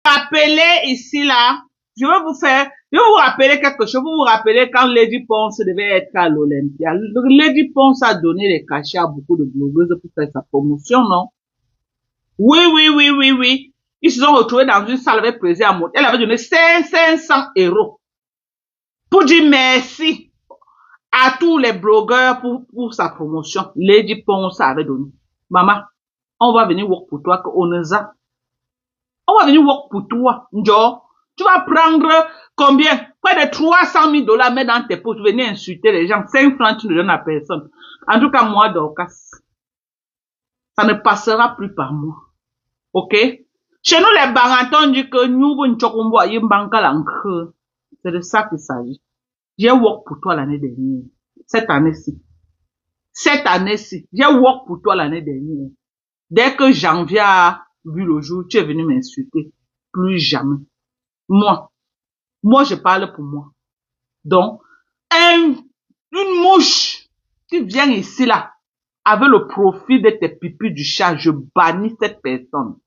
Rappelez ici, là, je vais vous rappeler quelque chose. Vous vous rappelez quand Lady Ponce devait être à l'Olympia. Lady Ponce a donné les cachets à beaucoup de blogueuses pour faire sa promotion, non? Oui. Ils se sont retrouvés dans une salle avec plaisir à monter. Elle avait donné 500 euros pour dire merci à tous les blogueurs pour sa promotion. Lady Ponce avait donné. Maman, on va venir work pour toi, on va venir work pour toi. Genre, tu vas prendre combien? Près de 300 000 dollars, mettre dans tes poches, venir insulter les gens. 5 francs, tu ne donnes à personne. En tout cas, moi, Dorcas, ça ne passera plus par moi. Ok? Chez nous, les barantons disent que nous, c'est de ça qu'il s'agit. J'ai work pour toi l'année dernière. Cette année-ci. J'ai work pour toi l'année dernière. Dès que janvier a vu le jour, tu es venu m'insulter. Plus jamais. Moi, je parle pour moi. Donc, une mouche qui vient ici, là, avec le profil de tes pipis du chat, je bannis cette personne.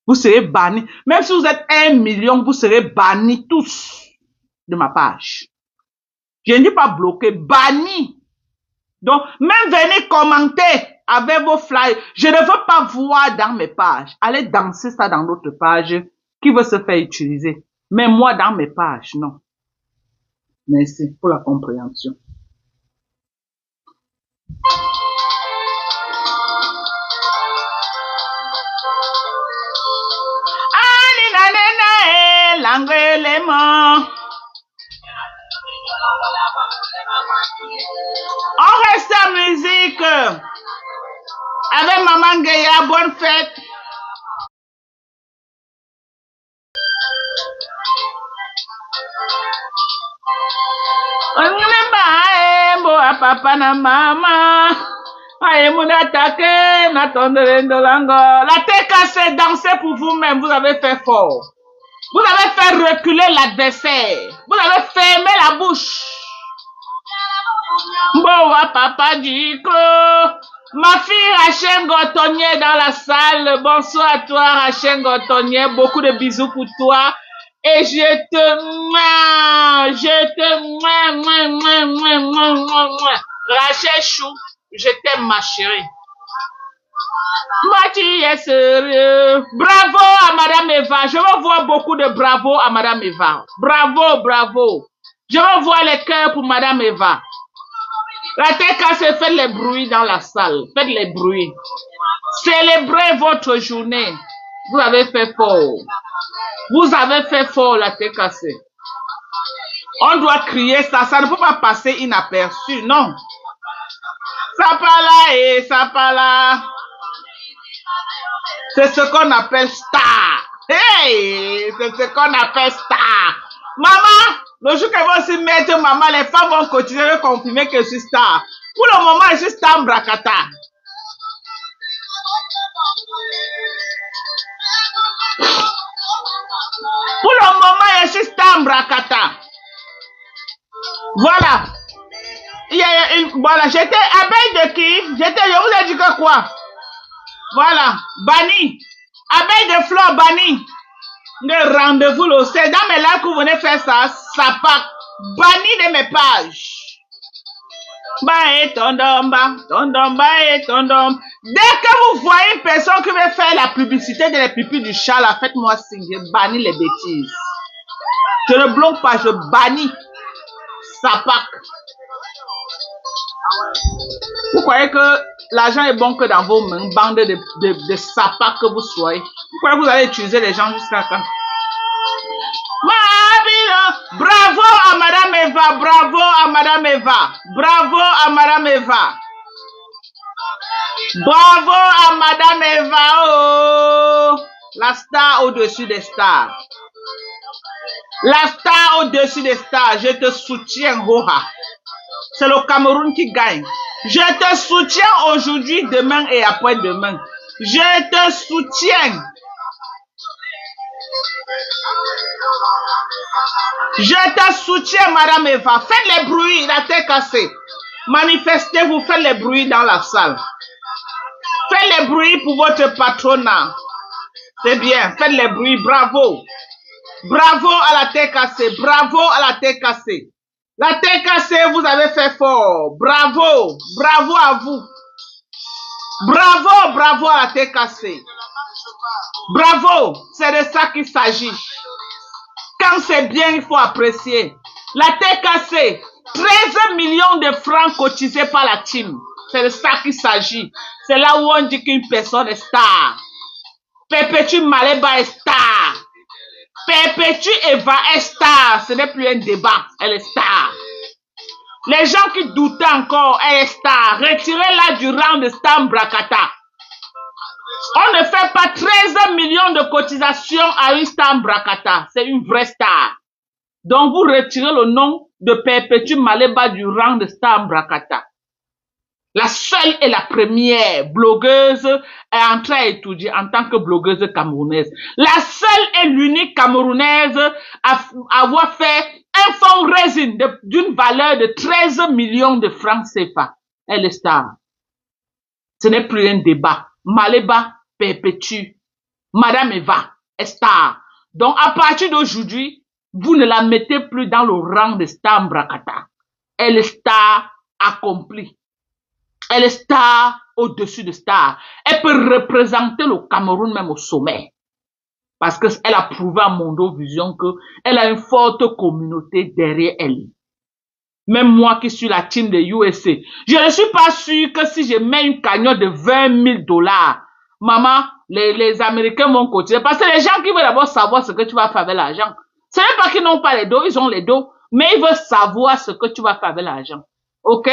Vous serez bannis. Même si vous êtes 1 million, vous serez bannis tous de ma page. Je ne dis pas bloquer, bannis. Donc, même venez commenter avec vos flyers. Je ne veux pas voir dans mes pages. Allez danser ça dans d'autres pages qui veut se faire utiliser. Mais moi, dans mes pages, non. Merci pour la compréhension. On reste à musique avec Maman Guéya. Bonne fête. Papa na mama. La TKC, dansez pour vous-même. Vous avez fait fort. Vous avez fait reculer l'adversaire. Vous avez fermé la bouche. Boa papa Diko. Ma fille Rachel Gotonnier dans la salle. Bonsoir à toi Rachel Gotonnier. Beaucoup de bisous pour toi. Et je te Rachel Chou, je t'aime ma chérie. Moi tu es sérieux. Bravo à Madame Eva. Je veux voir beaucoup de bravo à Madame Eva. Bravo. Je veux voir les cœurs pour Madame Eva. La TKC, faites les bruits dans la salle. Faites les bruits. Célébrez votre journée. Vous avez fait fort. Vous avez fait fort la TKC. On doit crier ça. Ça ne peut pas passer inaperçu, non. Sapala et Sapala. C'est ce qu'on appelle star. Hey, c'est ce qu'on appelle star. Maman, le jour qu'elle va aussi mettre maman, les femmes vont continuer de confirmer que je suis star. Pour le moment, je suis star Mbrakata. Pour le moment, je suis star Mbrakata. Voilà. Voilà, j'étais abeille de qui? Je vous ai dit que quoi? Voilà, banni. Abeille de fleurs banni. Le rendez-vous, c'est dans mes lives que vous venez faire ça. Ça part. Banni de mes pages. Dès que vous voyez une personne qui veut faire la publicité de les pipis du chat, là, faites-moi signe. Je bannis les bêtises. Je ne bloque pas, je bannis. Ça part. Vous croyez que l'argent est bon que dans vos mains, bande de sapas que vous soyez. Vous croyez que vous allez utiliser les gens jusqu'à quand? Bravo à Madame Eva, bravo à Madame Eva, bravo à Madame Eva. Bravo à Madame Eva, oh, la star au-dessus des stars. La star au-dessus des stars, je te soutiens, Hoha. C'est le Cameroun qui gagne. Je te soutiens aujourd'hui, demain et après-demain. Je te soutiens. Je te soutiens, Madame Eva. Faites les bruits, la tête cassée. Manifestez-vous, faites les bruits dans la salle. Faites les bruits pour votre patronat. C'est bien. Faites les bruits. Bravo. Bravo à la tête cassée. Bravo à la tête cassée. La tête cassée, vous avez fait fort. Bravo. Bravo à vous. Bravo, bravo à la tête cassée. Bravo. C'est de ça qu'il s'agit. Quand c'est bien, il faut apprécier. La tête cassée. 13 millions de francs cotisés par la team. C'est de ça qu'il s'agit. C'est là où on dit qu'une personne est star. Perpétue Maleba est star. Perpétue Eva est star. Ce n'est plus un débat. Elle est star. Les gens qui doutaient encore, elle est star. Retirez-la du rang de Star Brakata. On ne fait pas 13 millions de cotisations à une Star Brakata. C'est une vraie star. Donc vous retirez le nom de Perpétue Maleba du rang de Star Brakata. La seule et la première blogueuse est entrée à étudier en tant que blogueuse camerounaise. La seule et l'unique camerounaise à avoir fait un fundraising d'une valeur de 13 millions de francs CFA. Elle est star. Ce n'est plus un débat. Maleba Perpétue. Madame Eva est star. Donc à partir d'aujourd'hui, vous ne la mettez plus dans le rang de Star Brakata. Elle est star accomplie. Elle est star au-dessus de star. Elle peut représenter le Cameroun même au sommet. Parce qu'elle a prouvé à Mondovision qu'elle a une forte communauté derrière elle. Même moi qui suis la team de USA, je ne suis pas sûr que si je mets une cagnotte de 20 000 $, maman, les Américains vont cotiser. Parce que les gens qui veulent d'abord savoir ce que tu vas faire avec l'argent. Ce n'est pas qu'ils n'ont pas les dos, ils ont les dos. Mais ils veulent savoir ce que tu vas faire avec l'argent. OK?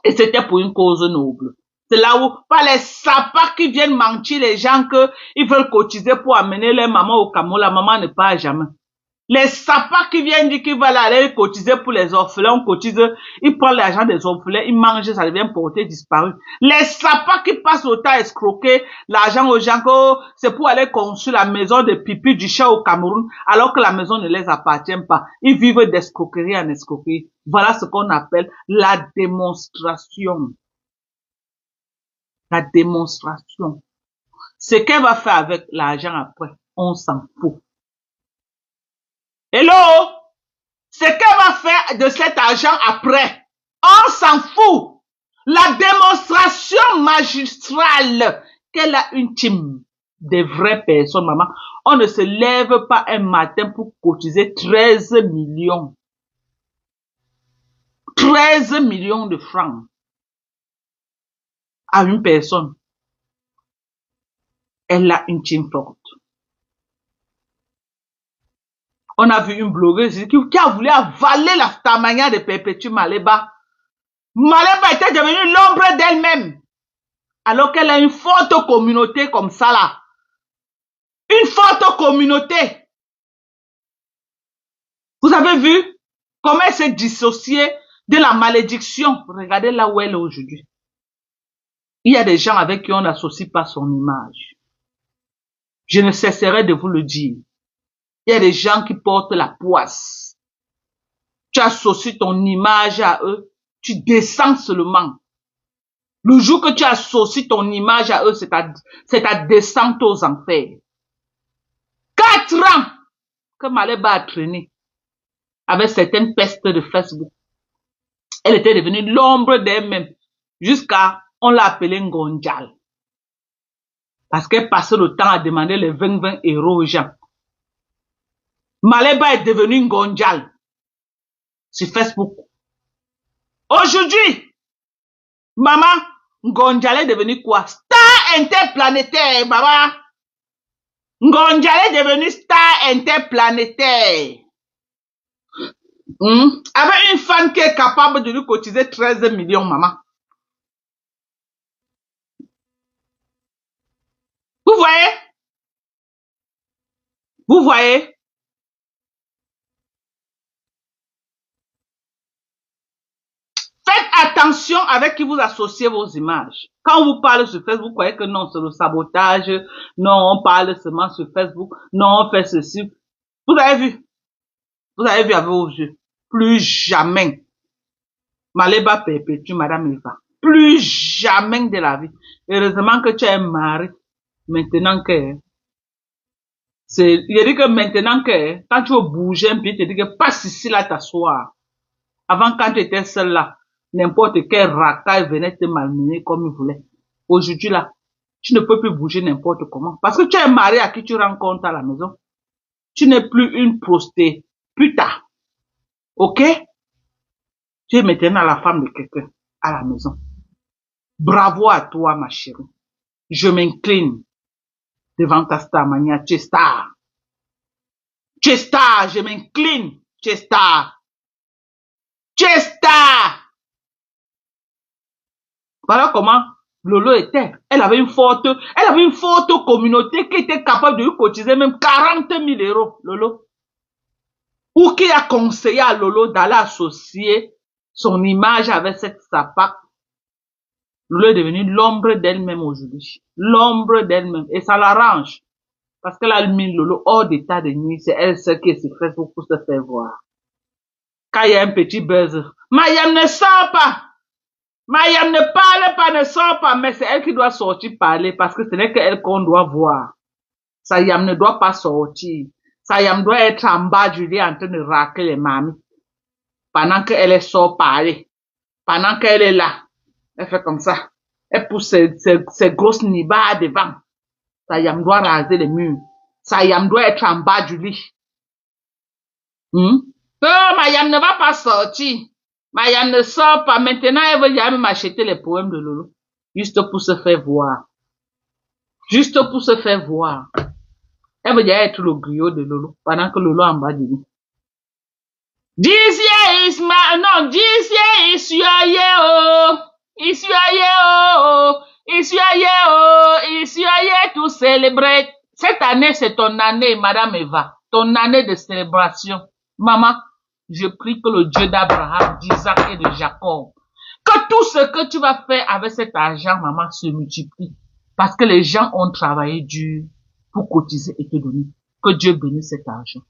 Et c'était pour une cause noble. C'est là où, pas les sapas qui viennent mentir les gens que ils veulent cotiser pour amener les mamans au Cameroun. La maman ne part jamais. Les sapas qui viennent dire qu'ils veulent aller cotiser pour les orphelins, on cotise, ils prennent l'argent des orphelins, ils mangent, ça devient porté disparu. Les sapas qui passent le temps à escroquer l'argent aux gens, c'est pour aller construire la maison de pipi du chat au Cameroun, alors que la maison ne les appartient pas. Ils vivent d'escroquerie en escroquerie. Voilà ce qu'on appelle la démonstration. La démonstration. Ce qu'elle va faire avec l'argent après, on s'en fout. Hello? Ce qu'elle va faire de cet argent après, on s'en fout. La démonstration magistrale qu'elle a une team de vraies personnes, maman. On ne se lève pas un matin pour cotiser 13 millions. 13 millions de francs à une personne. Elle a une team forte. On a vu une blogueuse qui a voulu avaler la stamania de Perpétue Maleba. Maleba était devenue l'ombre d'elle-même. Alors qu'elle a une forte communauté comme ça là. Une forte communauté. Vous avez vu comment elle s'est dissociée de la malédiction. Regardez là où elle est aujourd'hui. Il y a des gens avec qui on n'associe pas son image. Je ne cesserai de vous le dire. Il y a des gens qui portent la poisse. Tu associes ton image à eux, tu descends seulement. Le jour que tu associes ton image à eux, c'est ta descente aux enfers. 4 ans que Maleba a traîné avec certaines pestes de Facebook. Elle était devenue l'ombre d'elle-même jusqu'à, on l'a appelée Ngonjal. Parce qu'elle passait le temps à demander les 20 euros aux gens. Maleba est devenue Ngonjal sur Facebook. Aujourd'hui, maman, Ngonjal est devenue quoi? Star interplanétaire, maman. Ngonjal est devenue star interplanétaire. Avec une femme qui est capable de lui cotiser 13 millions, maman. Vous voyez? Vous voyez? Faites attention avec qui vous associez vos images. Quand on vous parle sur Facebook, vous croyez que non, c'est le sabotage. Non, on parle seulement sur Facebook. Non, on fait ceci. Vous avez vu? Vous avez vu avec vos yeux. Plus jamais. Maleba Perpétue, Madame Eva. Plus jamais de la vie. Heureusement que tu es marié. Maintenant que Il dit que maintenant que, quand tu veux bouger un peu, il te dit que passe ici là t'asseoir. Avant, quand tu étais seul là, n'importe quel racaille venait te malmener comme il voulait. Aujourd'hui là, tu ne peux plus bouger n'importe comment. Parce que tu es un mari à qui tu rencontres à la maison. Tu n'es plus une prostée. Putain. Ok? Tu es maintenant la femme de quelqu'un à la maison. Bravo à toi, ma chérie. Je m'incline devant ta star mania. Tu es star. Tu es star. Je m'incline. Tu es star. Tu es star. Voilà comment Lolo était. Elle avait une forte communauté qui était capable de lui cotiser même 40 000 euros, Lolo. Ou qui a conseillé à Lolo d'aller associer son image avec cette sapac. Lolo est devenue l'ombre d'elle-même aujourd'hui. L'ombre d'elle-même. Et ça l'arrange. Parce qu'elle a mis Lolo hors d'état de nuit. C'est elle seule qui se fait pour se faire voir. Quand il y a un petit buzz. Mayam ne sort pas. Mayam ne parle pas, ne sort pas. Mais c'est elle qui doit sortir parler. Parce que ce n'est qu'elle qu'on doit voir. Sayam ne doit pas sortir. Sayam doit être en bas du lit en train de raquer les mamies. Pendant qu'elle sort parler. Pendant qu'elle est là. Elle fait comme ça. Elle pousse ses grosses nibas devant. Sayam doit raser les murs. Sayam doit être en bas du lit. Mayam ne va pas sortir. Mayam ne sort pas. Maintenant, elle veut même m'acheter les poèmes de Lolo. Juste pour se faire voir. Juste pour se faire voir. Elle veut être le griot de Lolo. Pendant que Lolo est en bas du lit. This year is my... Non, this year is your year, oh. It's your year, oh. It's your year, oh. It's your year to celebrate. Cette année, c'est ton année, Madame Eva. Ton année de célébration. Maman, je prie que le Dieu d'Abraham, d'Isaac et de Jacob, que tout ce que tu vas faire avec cet argent, maman, se multiplie. Parce que les gens ont travaillé dur pour cotiser et te donner. Que Dieu bénisse cet argent.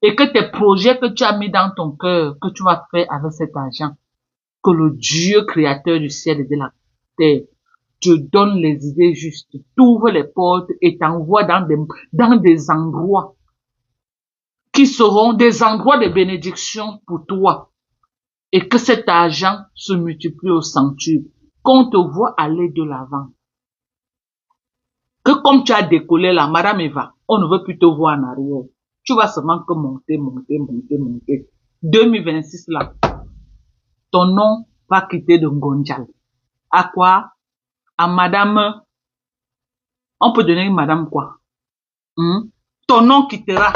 Et que tes projets que tu as mis dans ton cœur, que tu vas faire avec cet argent, que le Dieu créateur du ciel et de la terre te donne les idées justes, t'ouvre les portes et t'envoie dans des endroits qui seront des endroits de bénédiction pour toi. Et que cet argent se multiplie au centuple, qu'on te voit aller de l'avant. Que comme tu as décollé là, Madame Eva, on ne veut plus te voir en arrière. Tu vas seulement que monter, monter, monter, monter. 2026 là, ton nom va quitter de Ngonjal. À quoi? À Madame, on peut donner Madame quoi? Ton nom quittera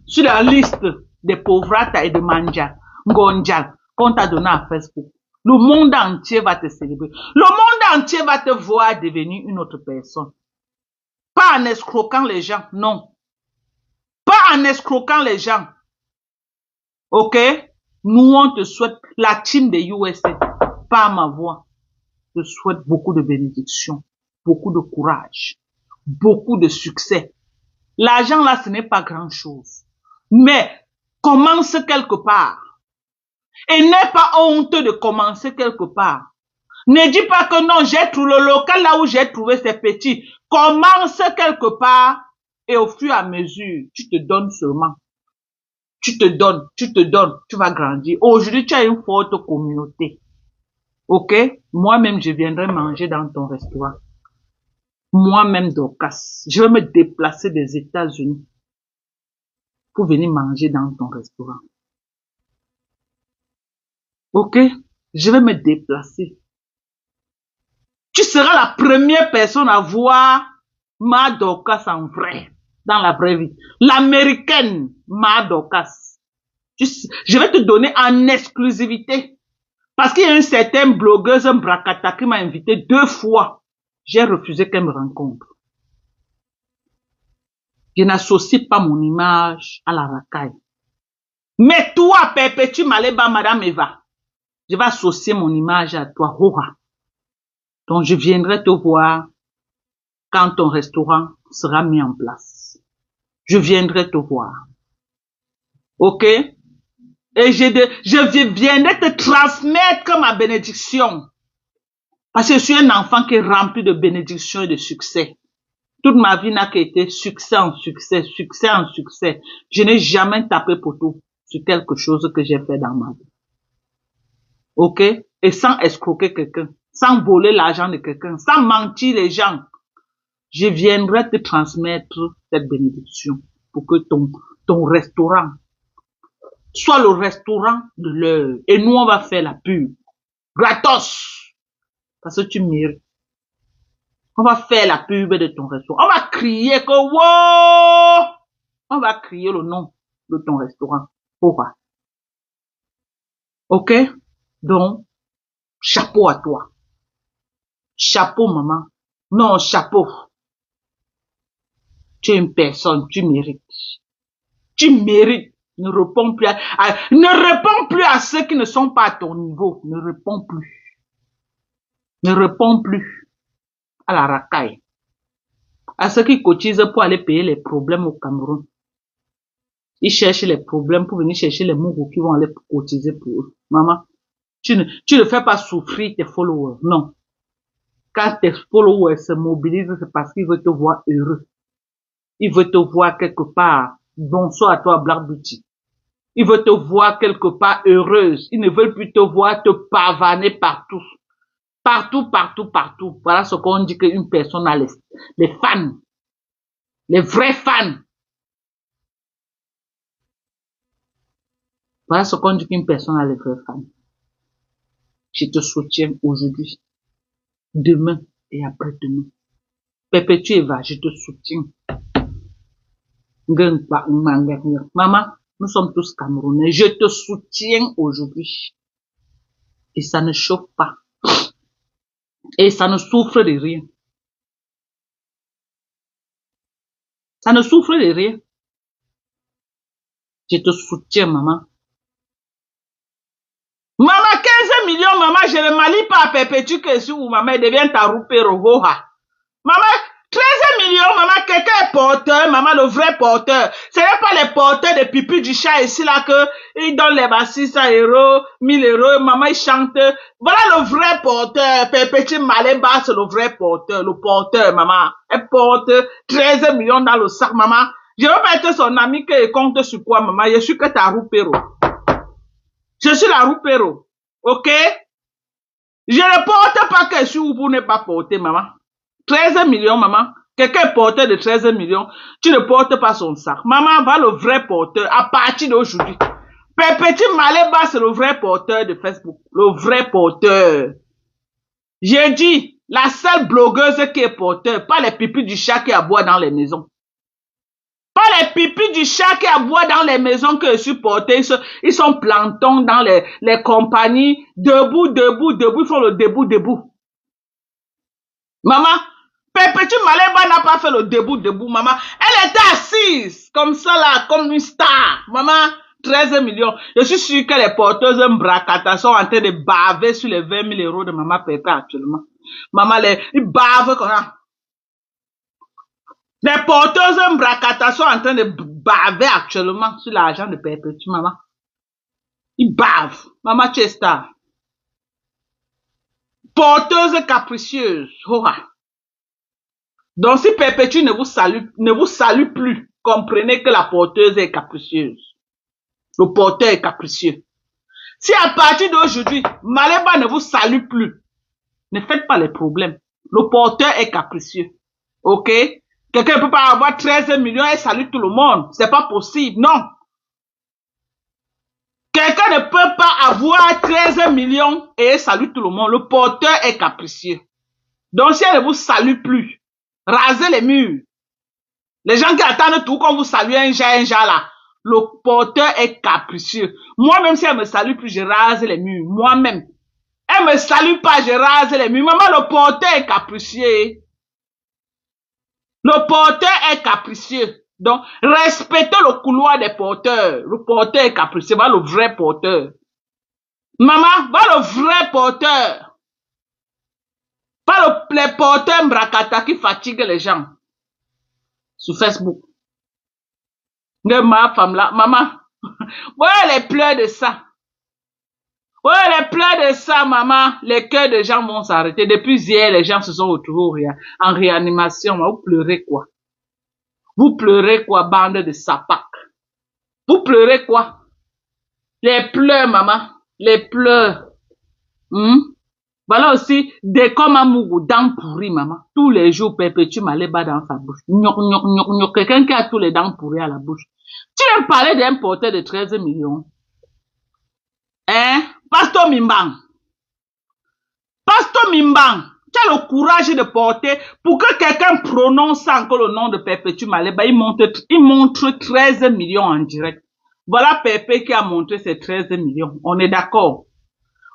sur la liste des pauvrata et de manja, Ngonjal, qu'on t'a donné à Facebook. Le monde entier va te célébrer. Le monde entier va te voir devenir une autre personne. Pas en escroquant les gens, non. Pas en escroquant les gens. Ok? Nous, on te souhaite, la team des USA, par ma voix, te souhaite beaucoup de bénédictions, beaucoup de courage, beaucoup de succès. L'argent là, ce n'est pas grand chose. Mais, commence quelque part. Et n'aie pas honte de commencer quelque part. Ne dis pas que non, j'ai trouvé le local là où j'ai trouvé ces petits. Commence quelque part et au fur et à mesure, tu te donnes seulement. Tu te donnes, tu vas grandir. Aujourd'hui, tu as une forte communauté. Ok? Moi-même, je viendrai manger dans ton restaurant. Moi-même, Dorcas. Je vais me déplacer des États-Unis pour venir manger dans ton restaurant. Ok? Je vais me déplacer. Tu seras la première personne à voir ma Dorcas en vrai, dans la vraie vie. L'américaine, ma Dorcas. Je vais te donner en exclusivité. Parce qu'il y a une certaine blogueuse, un bracata, qui m'a invité 2 fois. J'ai refusé qu'elle me rencontre. Je n'associe pas mon image à la racaille. Mais toi, Perpétue Maleba, Madame Eva, je vais associer mon image à toi, Hora. Donc, je viendrai te voir quand ton restaurant sera mis en place. Je viendrai te voir. Ok? Et je viendrai te transmettre ma bénédiction. Parce que je suis un enfant qui est rempli de bénédictions et de succès. Toute ma vie n'a qu'été succès en succès, succès en succès. Je n'ai jamais tapé poteau sur quelque chose que j'ai fait dans ma vie. OK? Et sans escroquer quelqu'un, sans voler l'argent de quelqu'un, sans mentir les gens. Je viendrai te transmettre cette bénédiction pour que ton restaurant soit le restaurant de l'heure. Et nous, on va faire la pub. Gratos. Parce que tu mérites. On va faire la pub de ton restaurant. On va crier que wow! On va crier le nom de ton restaurant. Pourquoi? OK? Donc, chapeau à toi. Chapeau, maman. Non, chapeau. Tu es une personne, tu mérites. Tu mérites. Ne réponds plus à ceux qui ne sont pas à ton niveau. Ne réponds plus. Ne réponds plus à la racaille. À ceux qui cotisent pour aller payer les problèmes au Cameroun. Ils cherchent les problèmes pour venir chercher les mougous qui vont aller cotiser pour eux. Maman, tu ne fais pas souffrir tes followers. Non. Quand tes followers se mobilisent, c'est parce qu'ils veulent te voir heureux. Ils veulent te voir quelque part. Bonsoir à toi, Black Beauty. Ils veulent te voir quelque part heureuse. Ils ne veulent plus te voir te pavaner partout. Partout, partout, partout. Voilà ce qu'on dit qu'une personne a les fans. Les vrais fans. Voilà ce qu'on dit qu'une personne a les vrais fans. Je te soutiens aujourd'hui, demain et après-demain. Perpétue Eva, je te soutiens. Maman, nous sommes tous Camerounais. Je te soutiens aujourd'hui. Et ça ne chauffe pas. Et ça ne souffre de rien. Ça ne souffre de rien. Je te soutiens, maman. Maman, 15 millions, maman, je ne m'allie pas à Perpétue que si ou maman devient ta roupée rohoha. Maman, 13 millions, maman, quelqu'un est porteur, maman, le vrai porteur. Ce n'est pas les porteurs de pipi du chat ici, là, que ils donnent les 600 €, 1000 €, maman, ils chantent. Voilà le vrai porteur. Perpétue Malemba, c'est le vrai porteur. Le porteur, maman. Elle porte 13 millions dans le sac, maman. Je veux pas être son ami qui compte sur quoi, maman. Je suis que ta roupéro. Je suis la roupéro. OK? Je ne porte pas que je suis ou pour ne pas porter, maman. 13 millions, maman. Quelqu'un est porteur de 13 millions. Tu ne portes pas son sac. Maman, va le vrai porteur à partir d'aujourd'hui. Perpétue Malemba, c'est le vrai porteur de Facebook. Le vrai porteur. J'ai dit, la seule blogueuse qui est porteur, pas les pipis du chat qui aboie dans les maisons. Pas les pipis du chat qui aboient dans les maisons que je suis porté. Ils sont plantons dans les compagnies. Debout, debout, debout. Ils font le debout, debout. Maman, Perpétue Malemba n'a pas fait le debout, debout, maman. Elle était assise, comme ça là, comme une star. Maman, 13 millions. Je suis sûr que les porteuses Mbrakata sont en train de baver sur les 20 000 € de maman Pépé actuellement. Maman, ils bavent comme ça. Les porteuses Mbrakata sont en train de baver actuellement sur l'argent de Perpétue, maman. Ils bavent. Maman, tu es star. Porteuse capricieuse. Oh. Donc, si Perpétue ne vous salue plus, comprenez que la porteuse est capricieuse. Le porteur est capricieux. Si à partir d'aujourd'hui, Malemba ne vous salue plus, ne faites pas les problèmes. Le porteur est capricieux. OK? Quelqu'un ne peut pas avoir 13 millions et saluer tout le monde. C'est pas possible. Non. Quelqu'un ne peut pas avoir 13 millions et saluer tout le monde. Le porteur est capricieux. Donc, si elle ne vous salue plus, rasez les murs. Les gens qui attendent tout qu'on vous salue un jar là. Le porteur est capricieux. Moi-même, si elle me salue plus, je rase les murs. Moi-même. Elle me salue pas, je rase les murs. Maman, le porteur est capricieux. Le porteur est capricieux. Donc, respectez le couloir des porteurs. Le porteur est capricieux. Va le vrai porteur. Maman, va le vrai porteur. Pas les porteurs Mbrakata qui fatiguent les gens. Sur Facebook. De ma femme là, maman. Ouais, les pleurs de ça. Ouais, les pleurs de ça, maman, les cœurs des gens vont s'arrêter. Depuis hier, les gens se sont retrouvés en réanimation. Vous pleurez quoi? Vous pleurez quoi, bande de sapac? Vous pleurez quoi? Les pleurs, maman, les pleurs. Voilà aussi des comme un mougou, dents pourries, maman. Tous les jours, perpétue maléba dans sa bouche. Quelqu'un qui a tous les dents pourries à la bouche. Tu viens me parler d'un porteur de 13 millions. Hein? Pasteur Mimbang. Pasteur Mimbang. Tu as le courage de porter, pour que quelqu'un prononce encore le nom de Perpétue Maléba, il montre 13 millions en direct. Voilà Perpétue qui a montré ses 13 millions. On est d'accord.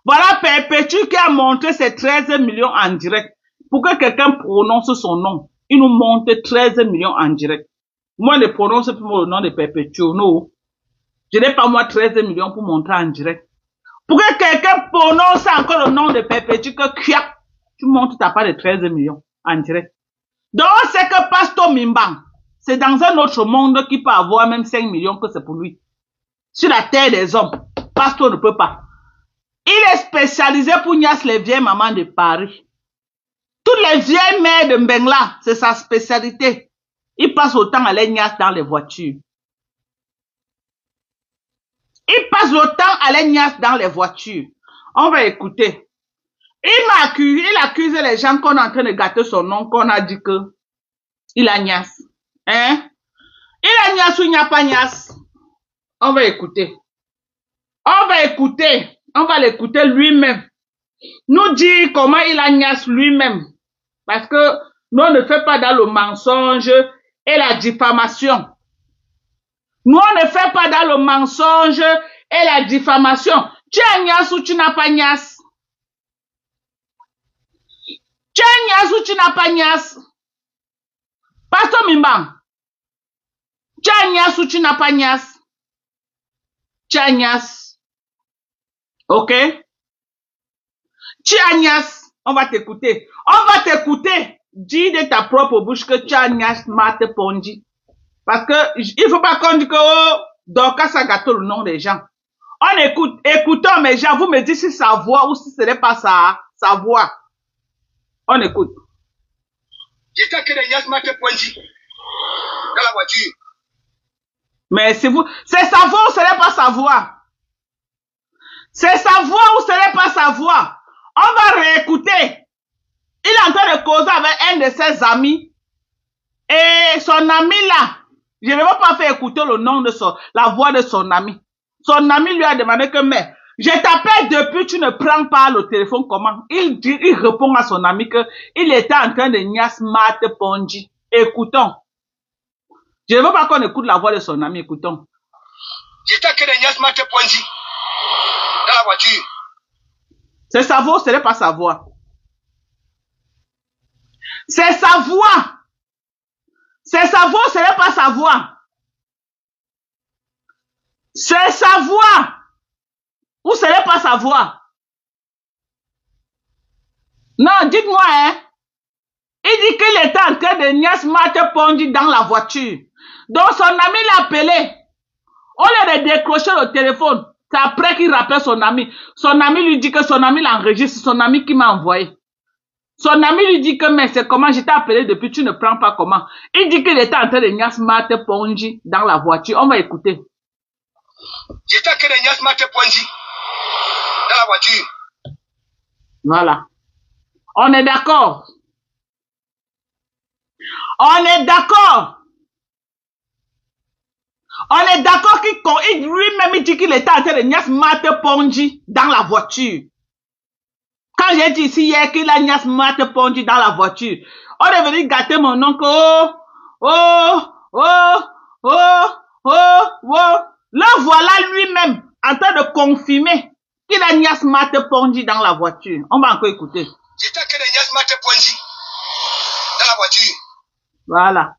Voilà Perpétue qui a montré ses 13 millions en direct. Pour que quelqu'un prononce son nom, il nous montre 13 millions en direct. Moi, je ne prononce plus le nom de Perpétue, non. Je n'ai pas moi 13 millions pour montrer en direct. Pour que quelqu'un prononce encore le nom de Perpétue, que tu montres ta part de 13 millions en direct. Donc, c'est que Pasteur Mimbang, c'est dans un autre monde qui peut avoir même 5 millions que c'est pour lui. Sur la terre des hommes, Pasteur ne peut pas. Il est spécialisé pour Nias les vieilles mamans de Paris. Toutes les vieilles mères de Mbengla, c'est sa spécialité. Il passe autant à les Nias dans les voitures. Il passe le temps à les Nias dans les voitures. On va écouter. Il accuse les gens qu'on est en train de gâter son nom, qu'on a dit que il a Nias. Hein? Il a Nias ou il n'y a pas Nias? On va écouter. On va écouter. On va l'écouter lui-même. Nous dire comment il a Nias lui-même. Parce que nous, on ne fait pas dans le mensonge et la diffamation. Nous, on ne fait pas dans le mensonge et la diffamation. Tu as Nias ou tu n'as pas Nias? Tu as Nias ou tu n'as pas Nias? Pasteur Mimbang. Tu as Nias ou tu n'as pas Nias? Tu as Nias. Ok? Tu as Nias. On va t'écouter. On va t'écouter. Dis de ta propre bouche que tu as Nias Mate Ponji. Parce que il faut pas qu'on dise que oh, Dorcas a gâté le nom des gens. On écoute. Écoutons mes gens. Vous me dites si sa voix ou si ce n'est pas sa voix. On écoute. J'étais que les Nias Mate Ponji. Dans la voiture. Mais c'est vous. C'est sa voix ou ce n'est pas sa voix? C'est sa voix ou ce n'est pas sa voix? On va réécouter. Il est en train de causer avec un de ses amis. Et son ami là, je ne vais pas faire écouter le nom de la voix de son ami. Son ami lui a demandé que, mais, je t'appelle depuis, tu ne prends pas le téléphone, comment? Il répond à son ami que, il était en train de Nias Mate Ponji. Écoutons. Je ne veux pas qu'on écoute la voix de son ami, écoutons. J'étais que les Nias Mate Ponji. Dans la voiture. C'est sa voix, ce n'est pas sa voix. C'est sa voix. C'est sa voix, ce n'est pas sa voix. C'est sa voix. Ou ce n'est pas sa voix. Non, dites-moi, hein. Il dit qu'il était en train de Nias Mate Ponji dans la voiture. Donc son ami l'a appelé. Au lieu de décrocher le téléphone, c'est après qu'il rappelle son ami. Son ami lui dit que son ami l'enregistre, son ami qui m'a envoyé. Son ami lui dit que, mais c'est comment, je t'ai appelé depuis, tu ne prends pas comment. Il dit qu'il était en train de Nias Mate Ponji dans la voiture. On va écouter. J'étais que les Nias Mate Ponji. Dans la voiture. Voilà. On est d'accord. On est d'accord. On est d'accord qu'il lui-même dit qu'il était en train de Nias Mate Ponji dans la voiture. Quand j'ai dit ici hier qu'il a Nias Mate Ponji dans la voiture, on est venu gâter mon oncle. Le voilà lui-même en train de confirmer qu'il a Nias Mate Ponji dans la voiture. On va encore écouter. J'étais que les Nias Mate Ponji. Dans la voiture. Voilà.